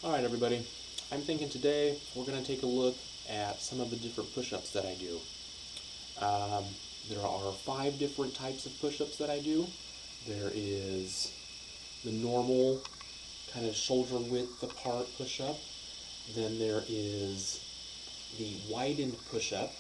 Alright everybody, I'm thinking today we're going to take a look at some of the different push-ups that I do. There are 5 different types of push-ups that I do. There is the normal kind of shoulder width apart push-up. Then there is the widened push-up.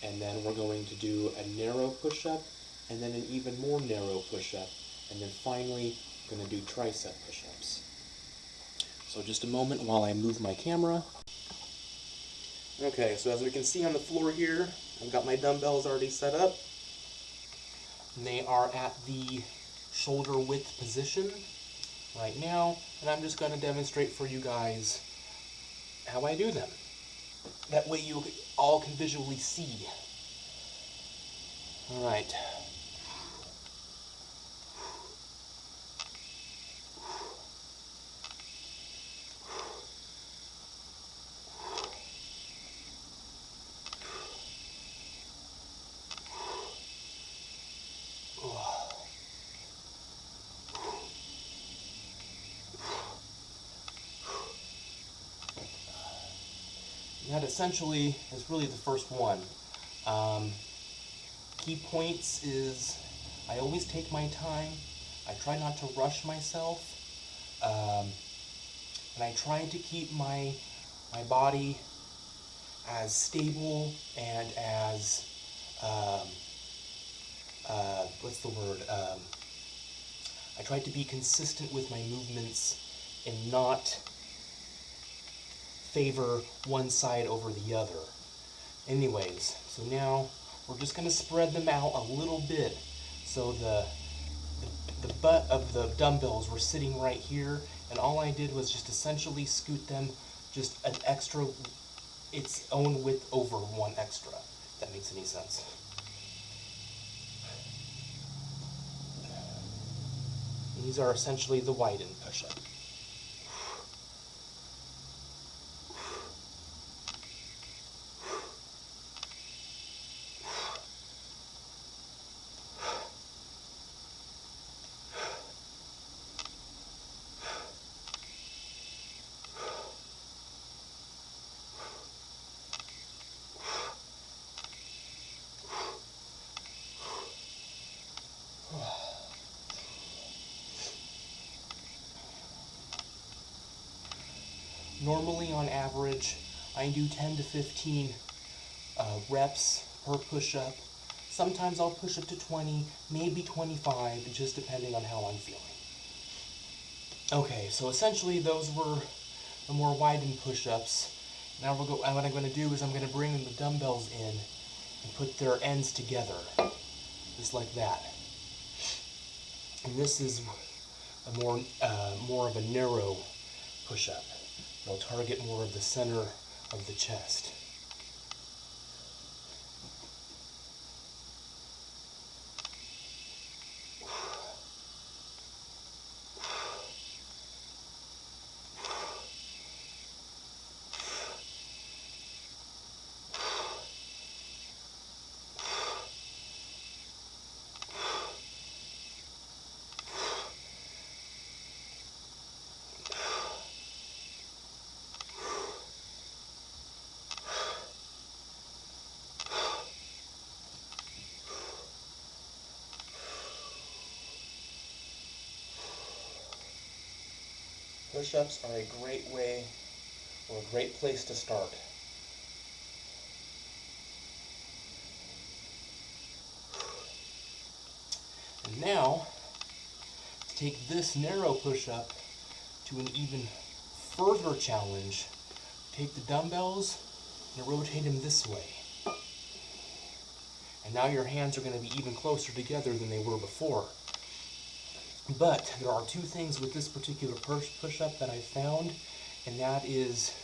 And then we're going to do a narrow push-up and then an even more narrow push-up. And then finally, we're going to do tricep push-ups. So just a moment while I move my camera. Okay, so as we can see on the floor here, I've got my dumbbells already set up. And they are at the shoulder width position right now, and I'm just going to demonstrate for you guys how I do them. That way you all can visually see. Alright. That essentially is really the first one. Key points is I always take my time. I try not to rush myself. And I try to keep my body as stable and as, what's the word? I try to be consistent with my movements and not favor one side over the other. Anyways, so now we're just going to spread them out a little bit. So the butt of the dumbbells were sitting right here, and all I did was just essentially scoot them just an extra, its own width over one extra, if that makes any sense. These are essentially the widened push-up. Normally, on average, I do 10 to 15 reps per push-up. Sometimes I'll push up to 20, maybe 25, just depending on how I'm feeling. Okay, so essentially those were the more widened push-ups. Now what I'm going to do is I'm going to bring the dumbbells in and put their ends together, just like that. And this is a more of a narrow push-up. It'll target more of the center of the chest. Push-ups are a great way or a great place to start. And now, to take this narrow push-up to an even further challenge, take the dumbbells and rotate them this way. And now your hands are going to be even closer together than they were before. But there are 2 things with this particular push-up that I found, and that is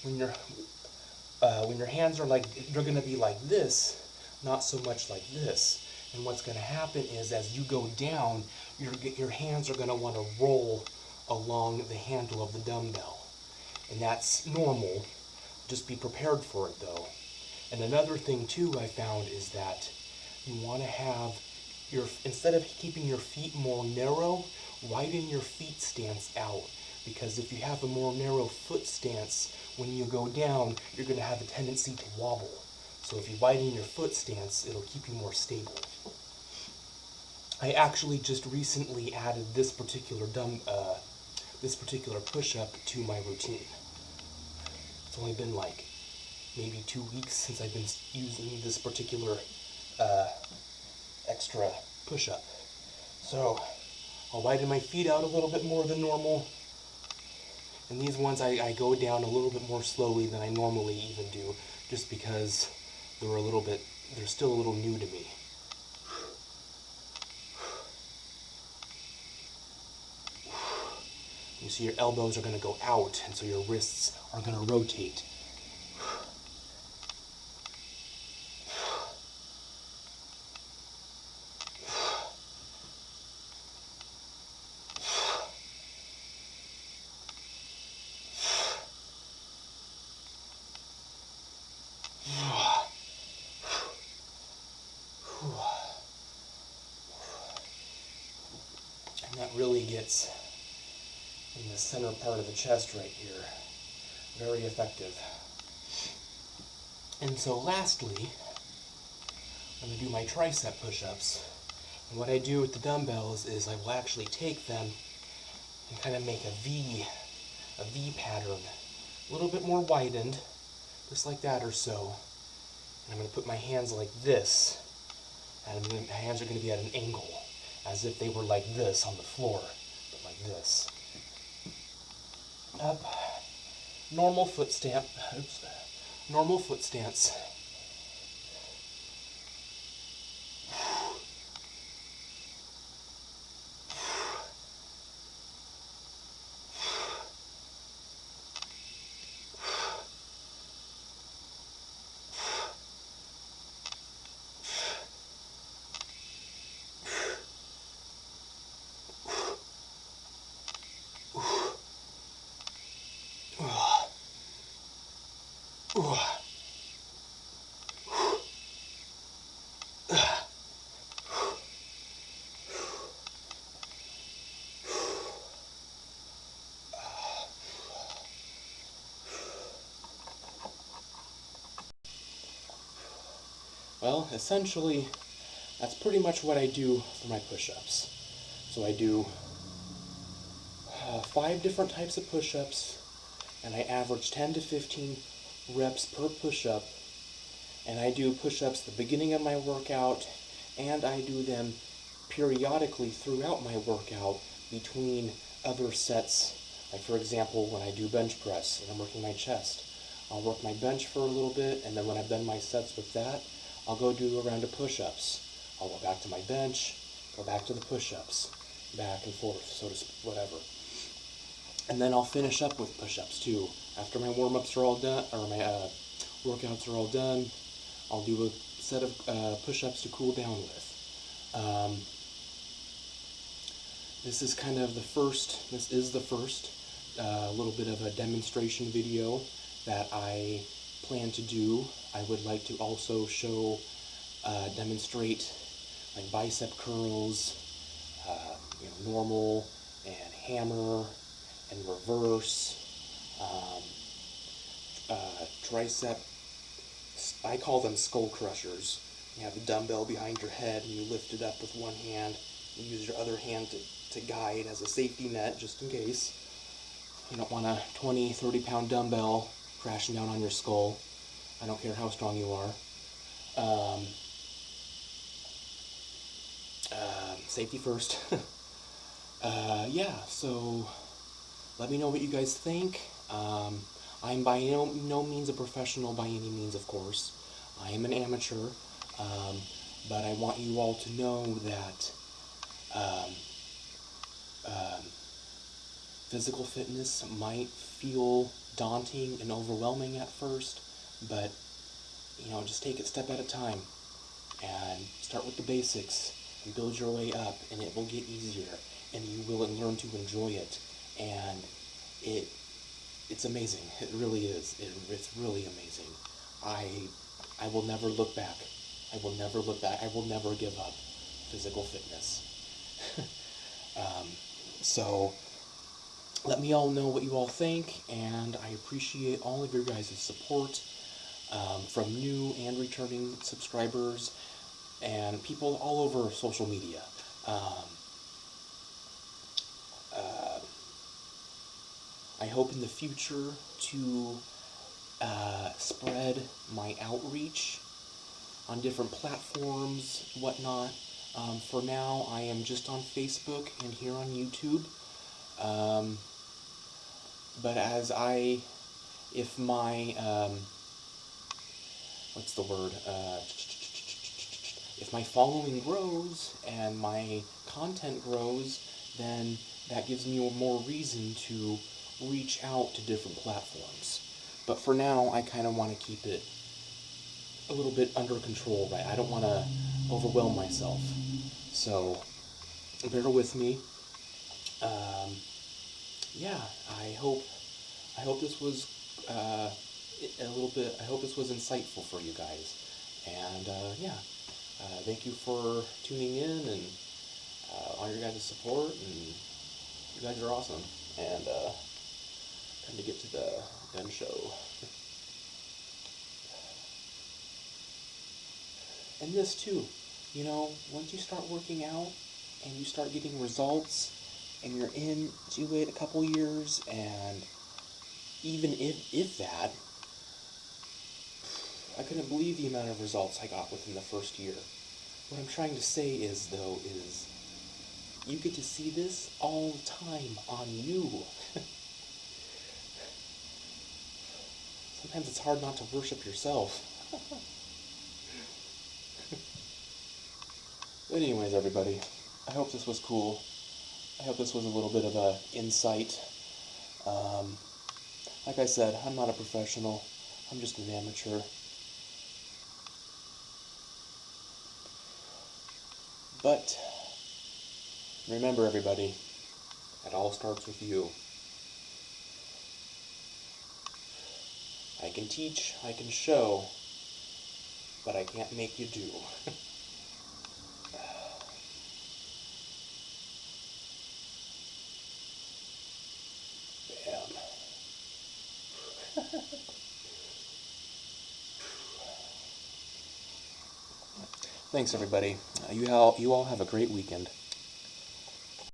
when your hands are like, they're going to be like this, not so much like this. And what's going to happen is as you go down, your hands are going to want to roll along the handle of the dumbbell. And that's normal. Just be prepared for it though. And another thing too I found is that you want to have instead of keeping your feet more narrow, widen your feet stance out because if you have a more narrow foot stance, when you go down, you're going to have a tendency to wobble. So if you widen your foot stance, it'll keep you more stable. I actually just recently added this particular push-up to my routine. It's only been like maybe 2 weeks since I've been using this particular extra push-up. So I'll widen my feet out a little bit more than normal. And these ones I go down a little bit more slowly than I normally even do, just because they're still a little new to me. You see your elbows are going to go out, and so your wrists are going to rotate. And that really gets in the center part of the chest right here. Very effective. And so lastly, I'm going to do my tricep push-ups. And what I do with the dumbbells is I will actually take them and kind of make a V pattern. A little bit more widened, just like that or so. And I'm going to put my hands like this. And my hands are going to be at an angle, as if they were like this on the floor, but like this. Up, normal foot stance, normal foot stance. Well, essentially, that's pretty much what I do for my push-ups. So I do 5 different types of push-ups, and I average 10 to 15 reps per push-up. And I do push-ups at the beginning of my workout, and I do them periodically throughout my workout between other sets. Like for example, when I do bench press and I'm working my chest, I'll work my bench for a little bit, and then when I've done my sets with that, I'll go do a round of push-ups. I'll go back to my bench, go back to the push-ups, back and forth, so to speak, whatever. And then I'll finish up with push-ups too. After my warm-ups are all done, or my workouts are all done, I'll do a set of push-ups to cool down with. This is the first little bit of a demonstration video that I plan to do. I would like to also demonstrate like bicep curls, normal and hammer and reverse, tricep. I call them skull crushers. You have a dumbbell behind your head and you lift it up with one hand. You use your other hand to guide as a safety net, just in case. You don't want a 20, 30-pound dumbbell crashing down on your skull. I don't care how strong you are. Safety first. Yeah, so let me know what you guys think. I'm by no means a professional by any means, of course. I am an amateur, but I want you all to know that physical fitness might feel daunting and overwhelming at first, but just take it step at a time and start with the basics and build your way up, and it will get easier and you will learn to enjoy it, and it's amazing. It really is. It's really amazing. I will never look back. I will never look back. I will never give up physical fitness. So let me all know what you all think, and I appreciate all of your guys' support from new and returning subscribers and people all over social media. Um, uh, I hope in the future to spread my outreach on different platforms, whatnot. For now, I am just on Facebook and here on YouTube. Um, but if my, what's the word? If my following grows and my content grows, then that gives me more reason to reach out to different platforms. But for now, I kind of want to keep it a little bit under control, right? I don't want to overwhelm myself. So, bear with me. Yeah, I hope this was a little bit. I hope this was insightful for you guys. And yeah, thank you for tuning in and all your guys' support. And you guys are awesome. And time to get to the gun show. And this too, you know, once you start working out and you start getting results and you're into it a couple years, and even if that, I couldn't believe the amount of results I got within the first year. What I'm trying to say is, though, is you get to see this all the time on you. Sometimes it's hard not to worship yourself. But anyways, everybody, I hope this was cool. I hope this was a little bit of a insight. Like I said, I'm not a professional. I'm just an amateur. But remember, everybody, it all starts with you. I can teach, I can show, but I can't make you do. Bam. Thanks, everybody. You all have a great weekend.